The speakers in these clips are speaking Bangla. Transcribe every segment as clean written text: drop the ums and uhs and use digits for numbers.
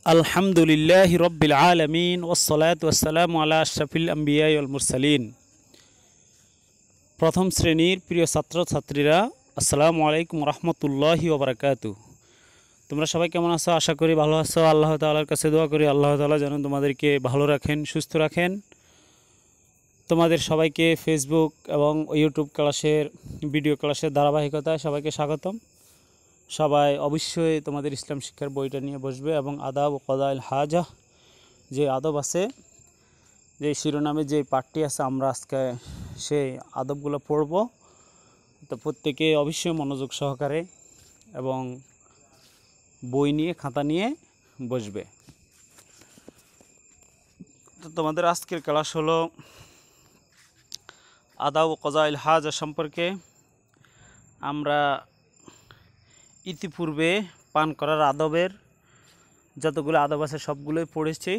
আলহামদুলিল্লাহি রব্বিল আলামিন ওয়াসসালাতু ওয়াসসালামু আলা আশরাফিল আম্বিয়া ওয়াল মুরসালিন। প্রথম শ্রেণীর প্রিয় ছাত্রছাত্রীরা, আসসালামু আলাইকুম রহমতুল্লাহি ওয়া বারাকাতুহু। তোমরা সবাই কেমন আছো? আশা করি ভালো আছো। আল্লাহ তাআলার কাছে দোয়া করি আল্লাহ তাআলা যেন তোমাদেরকে ভালো রাখেন, সুস্থ রাখেন। তোমাদের সবাইকে ফেসবুক এবং ইউটিউব ক্লাসের ভিডিও ক্লাসের ধারাবাহিকতায় সবাইকে স্বাগতম। সবাই অবশ্যই তোমাদের ইসলাম শিক্ষার বইটা নিয়ে বসবে এবং আদাব ও কদাইল হাজা যে আদব আছে, যে শিরোনামে যে পাঠটি আছে, আমরা আজকে সেই আদবগুলো পড়ব। তো প্রত্যেকে অবশ্যই মনোযোগ সহকারে এবং বই নিয়ে খাতা নিয়ে বসবে। তো তোমাদের আজকের ক্লাস হলো আদাব ও কদাইল হাজা সম্পর্কে। আমরা ইতিপূর্বে পান করার আদবের যতগুলো আদব আছে সবগুলোই পড়েছি।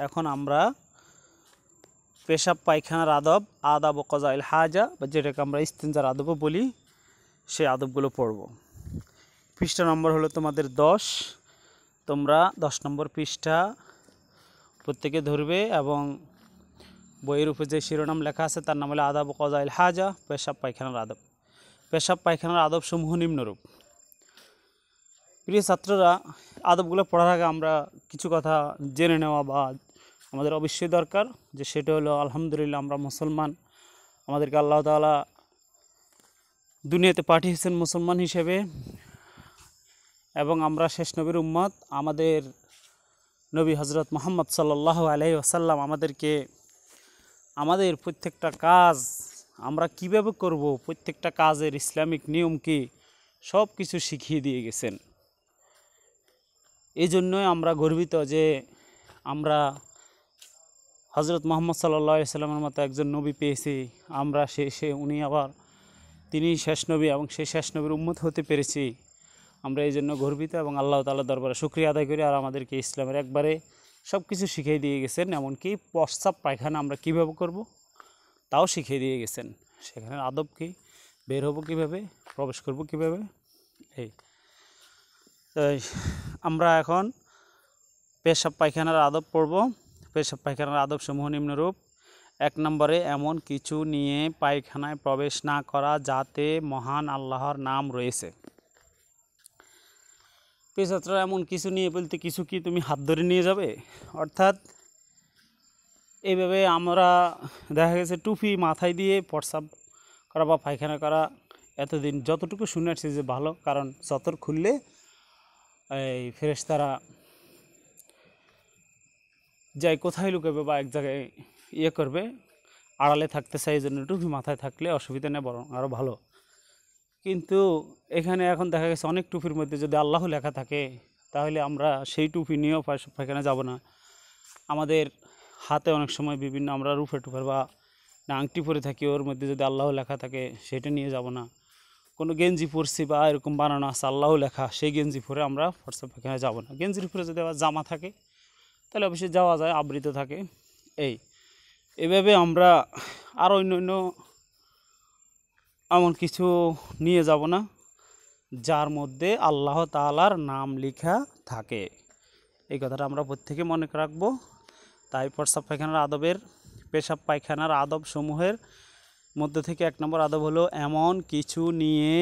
এখন আমরা পেশাব পায়খানার আদব, আদাব ও কজাইল হাজা, বা যেটাকে আমরা ইস্তিনজার আদবও বলি, সেই আদবগুলো পড়ব। পৃষ্ঠা নম্বর হলো তোমাদের 10। তোমরা 10 নম্বর পৃষ্ঠা প্রত্যেকে ধরবে এবং বইয়ের উপরে যে শিরোনাম লেখা আছে তার নাম হলো আদাব ও কজাইল হাজা, পেশাব পায়খানার আদব। পেশাব পায়খানার আদব সমূহ নিম্নরূপ। প্রিয় ছাত্ররা, আদবগুলো পড়ার আগে আমরা কিছু কথা জেনে নেওয়া বা আমাদের অবশ্যই দরকার, যে সেটা হলো আলহামদুলিল্লাহ আমরা মুসলমান। আমাদেরকে আল্লাহ তাআলা দুনিয়াতে পাঠিয়েছেন মুসলমান হিসেবে এবং আমরা শেষ নবীর উম্মত। আমাদের নবী হজরত মুহাম্মদ সাল্লাল্লাহু আলাইহি ওয়াসাল্লাম আমাদেরকে আমাদের প্রত্যেকটা কাজ আমরা কিভাবে করব, প্রত্যেকটা কাজের ইসলামিক নিয়ম কি, সব কিছু শিখিয়ে দিয়ে গেছেন। এই জন্যই আমরা গর্বিত যে আমরা হজরত মুহাম্মদ সাল্লাল্লাহু আলাইহি ওয়াসাল্লামের মতো একজন নবী পেয়েছি। আমরা উনি আবার তিনি শেষ নবী এবং সেই শেষ নবীর উম্মত হতে পেরেছি। আমরা এই জন্য গর্বিত এবং আল্লাহ তাআলার দরবারে শুকরিয়া আদায় করি। আর আমাদেরকে ইসলামের একবারে সব কিছু শিখিয়ে দিয়ে গেছেন, এমনকি প্রস্রাব পায়খানা আমরা কীভাবে করব তাও শিখিয়ে দিয়ে গেছেন। সেখানে আদব কী, বের হব কীভাবে, প্রবেশ করব কীভাবে, এই আমরা এখন পেশাব পায়খানার আদব পড়ব। পেশাব পায়খানার আদব সমূহ নিম্নরূপ। 1 নম্বরে, এমন কিছু নিয়ে পায়খানায় প্রবেশ না করা যাতে মহান আল্লাহর নাম রয়েছে। পেশাত্রা এমন কিছু নিয়ে বলতে কিছু কি তুমি হাত ধরে নিয়ে যাবে? অর্থাৎ এইভাবে আমরা দেখা গেছে টুপি মাথায় দিয়ে প্রস্রাব করা বা পায়খানা করা এতদিন যতটুকু শুনে আসছি যে ভালো, কারণ চত্বর খুললে এই ফেরেশতারা যাই কোথায় লুকাবে বা এক জায়গায় করবে, আড়ালে থাকতে চাই। এই জন্য টুপি মাথায় থাকলে অসুবিধা নেই, বরং আরও ভালো। কিন্তু এখানে এখন দেখা গেছে অনেক টুপির মধ্যে যদি আল্লাহ লেখা থাকে, তাহলে আমরা সেই টুপি নিয়েও পায়খানা যাব না। আমাদের হাতে অনেক সময় বিভিন্ন আমরা রুফে টুফের বা আংটি পরে থাকি, ওর মধ্যে যদি আল্লাহ লেখা থাকে সেটা নিয়ে যাব না। কোনো গেঞ্জি পরছি বা এরকম বানানো আছে আল্লাহ লেখা, সেই গেঞ্জি পরে আমরা পায়খানা যাব না। গেঞ্জির উপরে যদি আবার জামা থাকে তাহলে অবশ্যই যাওয়া যায়, আবৃত থাকে। এইভাবে আমরা আরও অন্য এমন কিছু নিয়ে যাব না যার মধ্যে আল্লাহ তাআলার নাম লেখা থাকে। এই কথাটা আমরা প্রত্যেকে মনে রাখবো। তাই পেশাব পায়খানার আদব সমূহের মধ্যে থেকে 1 নম্বর আদব হলো এমন কিছু নিয়ে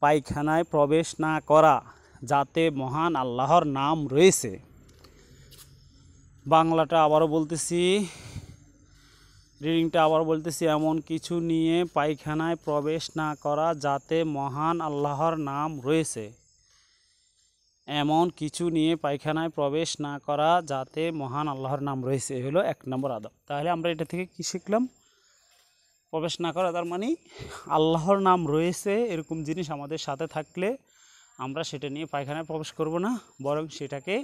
পায়খানায় প্রবেশ না করা যাতে মহান আল্লাহর নাম রয়েছে। বাংলাটা আবারও বলতেছি, রিডিংটা আবার বলতেছি, এমন কিছু নিয়ে পায়খানায় প্রবেশ না করা যাতে মহান আল্লাহর নাম রয়েছে। এমন কিছু নিয়ে পায়খানায় প্রবেশ না করা যাতে মহান আল্লাহর নাম রয়েছে, হলো 1 নম্বর আদব। তাহলে আমরা এটা থেকে কি শিখলাম? প্রবেশ না করা তার মানে আল্লাহর নাম রয়েছে এরকম জিনিস আমাদের সাথে থাকলে আমরা সেটা নিয়ে পায়খানায় প্রবেশ করব না, বরং সেটাকে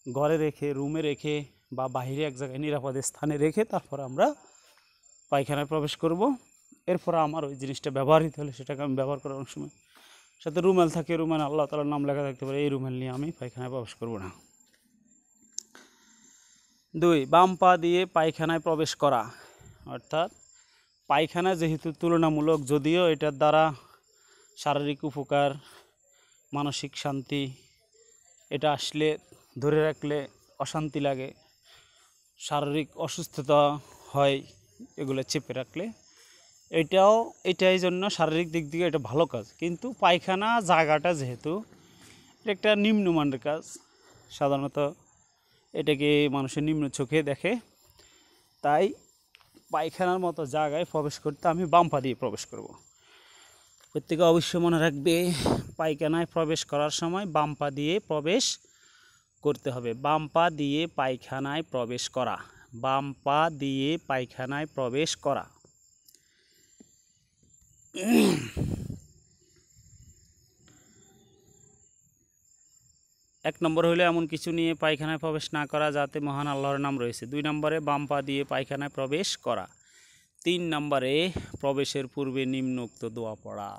ঘরে রেখে, রুমে রেখে বা বাইরে এক জায়গায় নিরাপদ স্থানে রেখে তারপর আমরা পায়খানায় প্রবেশ করব। এরপর আমার ওই জিনিসটা ব্যবহৃত হলে সেটাকে আমি ব্যবহার করার অনেক সময় সাথে রুমাল থাকে, রুমাল আল্লাহ তাআলার নাম লেখা থাকতে পারে, এই রুমাল নিয়ে আমি পায়খানায় প্রবেশ করব না। 2, বাম পা দিয়ে পায়খানায় প্রবেশ করা। অর্থাৎ পায়খানা যেহেতু তুলনামূলক, যদিও এটার দ্বারা শারীরিক উপকার, মানসিক শান্তি এটা আসলে ধরে রাখলে অশান্তি লাগে, শারীরিক অসুস্থতা হয় এগুলো চেপে রাখলে। এটাই জন্য শারীরিক দিক থেকে এটা ভালো কাজ। কিন্তু পায়খানা জায়গাটা যেহেতু এটা একটা নিম্নমানের কাজ, সাধারণত এটাকে মানুষের নিম্ন চোখে দেখে, তাই পায়খানার মতো জায়গায় প্রবেশ করতে আমি বাম পা দিয়ে প্রবেশ করব। প্রত্যেকে অবশ্যই মনে রাখবে, পায়খানায় প্রবেশ করার সময় বাম পা দিয়ে প্রবেশ করতে হবে। বাম পা দিয়ে পায়খানায় প্রবেশ করা, বাম পা দিয়ে পায়খানায় প্রবেশ করা। এক নম্বর হলো এমন কিছু নিয়ে পায়খানায় প্রবেশ না করা যাতে মহান আল্লাহর নাম রয়েছে। 2 নম্বরে বাম পা দিয়ে পায়খানায় প্রবেশ করা। 3 নম্বরে প্রবেশের পূর্বে নিম্নোক্ত দোয়া পড়া।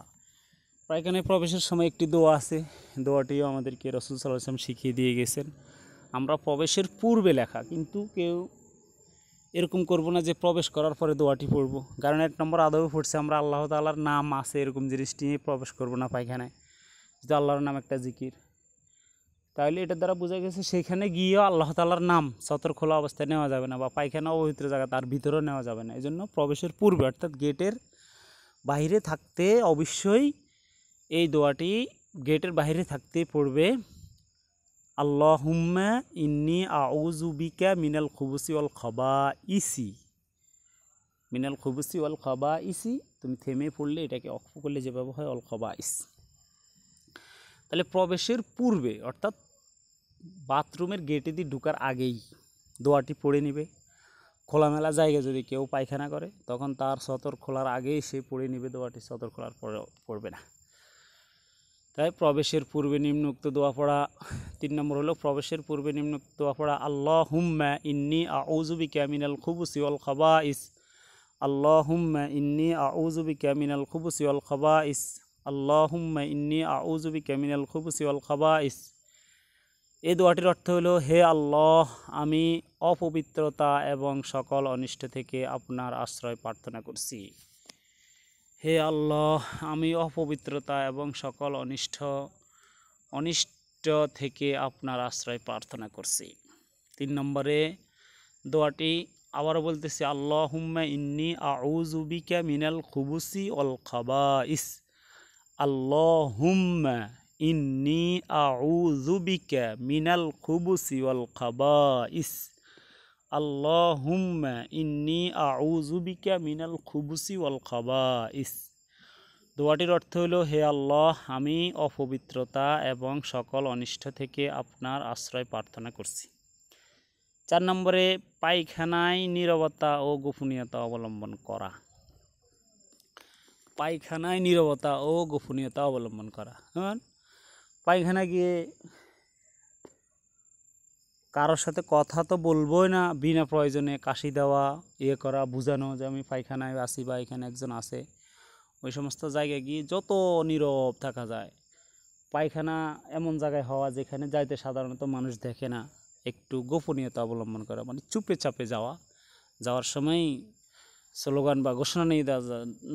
পায়খানায় প্রবেশের সময় একটি দোয়া আছে, দোয়াটিও আমাদেরকে রাসূল সাল্লাল্লাহু আলাইহি ওয়াসাল্লাম শিখিয়ে দিয়ে গেছেন। আমরা প্রবেশের পূর্বে লেখা, কিন্তু কেউ এরকম করব না যে প্রবেশ করার পরে দোয়াটি পড়ব। কারণ 1 নম্বর আদবে পড়ছে আমরা আল্লাহ তাআলার নাম আছে এরকম জিনিসটি নিয়ে প্রবেশ করব না পায়খানায়, যে আল্লাহর নাম একটা জিকির। তাহলে এটার দ্বারা বোঝা গেছে সেখানে গিয়েও আল্লাহ তাআলার নাম সতর খোলা অবস্থায় নেওয়া যাবে না, বা পায়খানা অপবিত্র জায়গা তার ভিতরেও নেওয়া যাবে না। এই জন্য প্রবেশের পূর্বে অর্থাৎ গেটের বাইরে থাকতে অবশ্যই এই দোয়াটি গেটের বাইরে থাকতে পড়বে। আল্লাহুম্মা ইন্নী আউযু বিকা মিনাল খুবুসি ওয়াল খাবাইসি, মিনাল খুবুসি ওয়াল খাবাইসি। তুমি থেমে পড়লে এটাকে অক্ফ করলে যেভাবে হয় অল খাবাইস। তাহলে প্রবেশের পূর্বে অর্থাৎ বাথরুমের গেটে দিয়ে ঢোকার আগেই দোয়াটি পড়ে নেবে। খোলামেলা জায়গায় যদি কেউ পায়খানা করে তখন তার সতর খোলার আগেই সে পড়ে নেবে দোয়াটি, সতর খোলার পরে পড়বে না। তাই প্রবেশের পূর্বে নিম্নোক্ত দোয়া পড়া। 3 নম্বর হলো প্রবেশের পূর্বে নিম্নোক্ত দোয়া পড়া। আল্লাহুম্মা ইন্নী আউযু বিকা মিনাল খুবুসি ওয়াল খাবাইস, আল্লাহুম্মা ইন্নী আউযু বিকা মিনাল খুবুসি ওয়াল খাবাইস, আল্লাহুম্মা ইন্নী আউযু বিকা মিনাল খুবুসি ওয়াল খাবাইস। এই দোয়াটির অর্থ হলো, হে আল্লাহ, আমি অপবিত্রতা এবং সকল অনিষ্ট থেকে আপনার আশ্রয় প্রার্থনা করছি। হে আল্লাহ, আমি অপবিত্রতা এবং সকল অনিষ্ট থেকে আপনার আশ্রয় প্রার্থনা করছি। 3 নম্বরে দোয়াটি আবারও বলতেছি, আল্লাহুম্মা ইন্নী আউযু বিকা মিনাল খুবুসি ওয়াল খাবাইস, আল্লাহুম্মা ইন্নী আউযু বিকা মিনাল খুবুসি ওয়াল খাবাইস, আল্লাহুম্মা ইন্নী আউযু বিকা মিনাল খুবুসি ওয়াল খাবাইস। দোয়াটির অর্থ হলো, হে আল্লাহ, আমি অপবিত্রতা এবং সকল অনিষ্ট থেকে আপনার আশ্রয় প্রার্থনা করছি। 4 নম্বরে পায়খানায় নীরবতা ও গোপনীয়তা অবলম্বন করা। পায়খানায় নীরবতা ও গোপনীয়তা অবলম্বন করা। পায়খানা গিয়ে কারোর সাথে কথা তো বলবোই না, বিনা প্রয়োজনে কাশি দেওয়া, করা, বোঝানো যে আমি পায়খানায় আছি বা এখানে একজন আছে। ওই সমস্ত জায়গায় গিয়ে যত নীরব থাকা যায়। পায়খানা এমন জায়গায় হওয়া যেখানে যাইতে সাধারণত মানুষ দেখে না, একটু গোপনীয়তা অবলম্বন করা, মানে চুপে চাপে যাওয়ার সময় স্লোগান বা ঘোষণা নিয়ে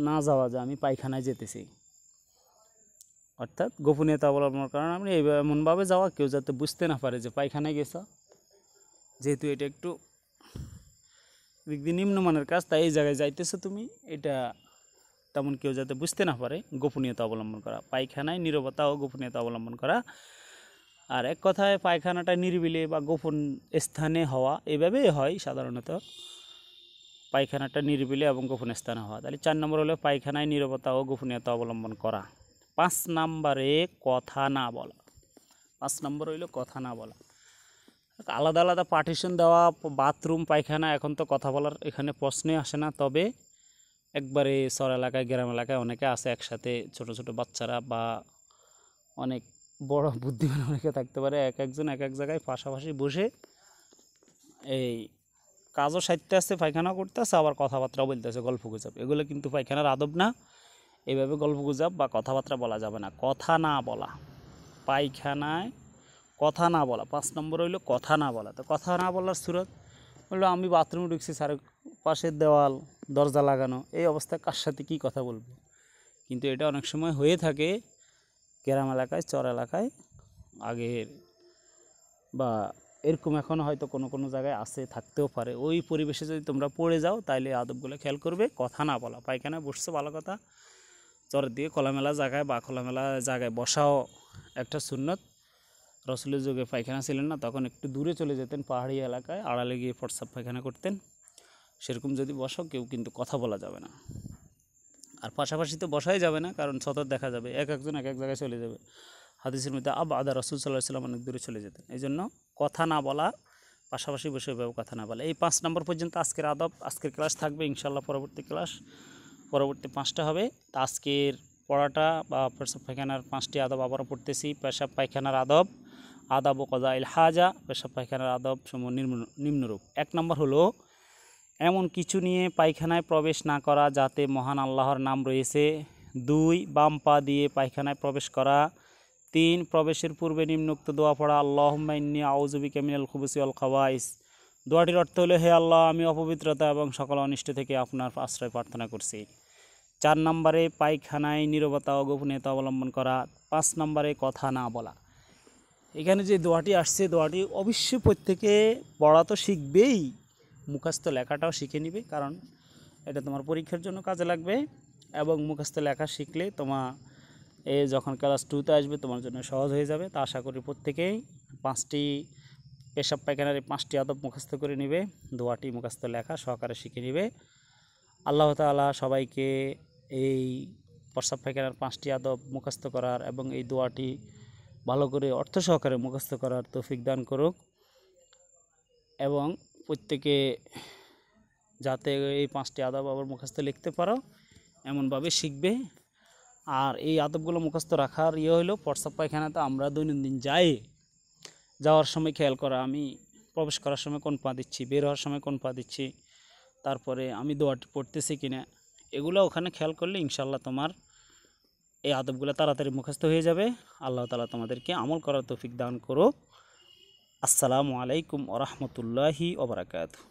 না যাওয়া যে আমি পায়খানায় যেতেছি। অর্থাৎ গোপনীয়তা অবলম্বন করার কারণ আপনি এমনভাবে যাওয়া কেউ যাতে বুঝতে না পারে যে পায়খানায় গেছ, যেহেতু এটা একটু নিম্নমানের কাজ, তাই এই জায়গায় যাইতেছো তুমি, এটা তেমন কেউ যাতে বুঝতে না পারে, গোপনীয়তা অবলম্বন করা। পায়খানায় নীরবতা ও গোপনীয়তা অবলম্বন করা। আর এক কথায় পায়খানাটা নিরিবিলি বা গোপন স্থানে হওয়া, এভাবেই হয় সাধারণত পায়খানাটা নিরিবিলি এবং গোপন স্থানে হওয়া। তাহলে 4 নম্বর হলো পায়খানায় নীরবতা ও গোপনীয়তা অবলম্বন করা। 5 নম্বরে কথা না বলা। 5 নম্বর হইল কথা না বলা। আলাদা আলাদা পার্টিশন দেওয়া বাথরুম পায়খানা, এখন তো কথা বলার এখানে প্রশ্নই আসে না। তবে একবারে শহর এলাকায়, গ্রাম এলাকায় অনেকে আছে একসাথে, ছোট ছোট বাচ্চারা বা অনেক বড় বুদ্ধিমান অনেকে থাকতে পারে, একজন এক এক জায়গায় পাশাপাশি বসে এই কাজও সারতে আসছে, পায়খানাও করতে আসছে, আবার কথাবার্তাও বলতেছে, গল্প গুজব। এগুলো কিন্তু পায়খানার আদব না। এইভাবে গল্প গুজব বা কথাবার্তা বলা যাবে না। কথা না বলা, পায়খানায় কথা না বলা। 5 নম্বর হইলো কথা না বলা। তো কথা না বলার সুরত হলো, আমি বাথরুমে ঢুকছি, পাশের দেওয়াল দরজা লাগানো, এই অবস্থায় কার সাথে কী কথা বলবো। কিন্তু এটা অনেক সময় হয়ে থাকে গ্রাম এলাকায়, চর এলাকায়। আগের বা এরকম এখনও হয়তো কোনো কোনো জায়গায় আছে, থাকতেও পারে। ওই পরিবেশে যদি তোমরা পড়ে যাও তাইলে আদবগুলো খেয়াল করবে। কথা না বলা, পায়খানায় বসছো ভালো কথা, চরের দিকে খোলামেলা জায়গায় বা খোলামেলা জায়গায় বসাও একটা সুন্নত। রসুলের যুগে পায়খানা ছিলেন না, তখন একটু দূরে চলে যেতেন, পাহাড়ি এলাকায় আড়ালে গিয়ে প্রস্রাব পায়খানা করতেন। সেরকম যদি বসো, কেউ কিন্তু কথা বলা যাবে না। আর পাশাপাশি তো বসাই যাবে না, কারণ সতর দেখা যাবে, এক একজন এক এক জায়গায় চলে যাবে। হাদিসের মধ্যে আদা রসুল সাল্লাহ সাল্লাম অনেক দূরে চলে যেতেন। এই জন্য কথা না বলা, পাশাপাশি বসে ওইভাবে কথা না বলা। এই 5 নম্বর পর্যন্ত আজকের আদব, আজকের ক্লাস থাকবে ইনশাল্লাহ। পরবর্তী 5টা হবে। তা আজকের পড়াটা বা পেশাব পায়খানার 5টি আদব আবারও পড়তেছি। পেশাব পায়খানার আদব, আদাব ও কদাইল হাজা। পেশাব পায়খানার আদব সমূহ নিম্নরূপ। 1 নম্বর হলো এমন কিছু নিয়ে পায়খানায় প্রবেশ না করা যাতে মহান আল্লাহর নাম রয়েছে। 2 বাম পা দিয়ে পায়খানায় প্রবেশ করা। 3 প্রবেশের পূর্বে নিম্নোক্ত দোয়া পড়া, আল্লাহুম্মা ইন্নী আউযু বিকা মিনাল খুবুসি ওয়াল খাবাইস। দোয়াটির অর্থ হলো, হে আল্লাহ, আমি অপবিত্রতা এবং সকল অনিষ্ট থেকে আপনার আশ্রয় প্রার্থনা করছি। 4 নম্বরে পায়খানায় নীরবতা ও গোপনীয়তা অবলম্বন করা। 5 নম্বরে কথা না বলা। এখানে যে দোয়াটি আসছে, দোয়াটি অবশ্যই প্রত্যেকে পড়া তো শিখবেই, মুখস্থ লেখাটাও শিখে নিবে, কারণ এটা তোমার পরীক্ষার জন্য কাজে লাগবে। এবং মুখস্থ লেখা শিখলে তোমার যখন ক্লাস 2তে আসবে তোমার জন্য সহজ হয়ে যাবে। তা আশা করি প্রত্যেকেই 5টি পেশাব পায়খানার এই 5টি আদব মুখস্থ করে নিবে, দোয়াটি মুখস্থ লেখা সহকারে শিখে নিবে। আল্লাহ তাআলা সবাইকে এই পেশাব পায়খানার 5টি আদব মুখস্থ করার এবং এই দোয়াটি ভালো করে অর্থ সহকারে মুখস্থ করার তৌফিক দান করুক, এবং প্রত্যেকে যাতে এই 5টি আদব আবার মুখস্থ লিখতে পারো এমনভাবে শিখবে। আর এই আদবগুলো মুখস্থ রাখার হলো, পেশাব পায়খানাতে আমরা দৈনন্দিন যাওয়ার সময় খেয়াল করা, আমি প্রবেশ করার সময় কোন পা দিচ্ছি, বের হওয়ার সময় কোন পা দিচ্ছি, তারপরে আমি দোয়াটি পড়তেছি কিনা, এগুলো ওখানে খেয়াল করলে ইনশাল্লাহ তোমার এই আদবগুলো তাড়াতাড়ি মুখস্থ হয়ে যাবে। আল্লাহ তাআলা তোমাদেরকে আমল করার তৌফিক দান করুক। আসসালামু আলাইকুম ওয়া রাহমাতুল্লাহি ওয়া বারাকাতুহু।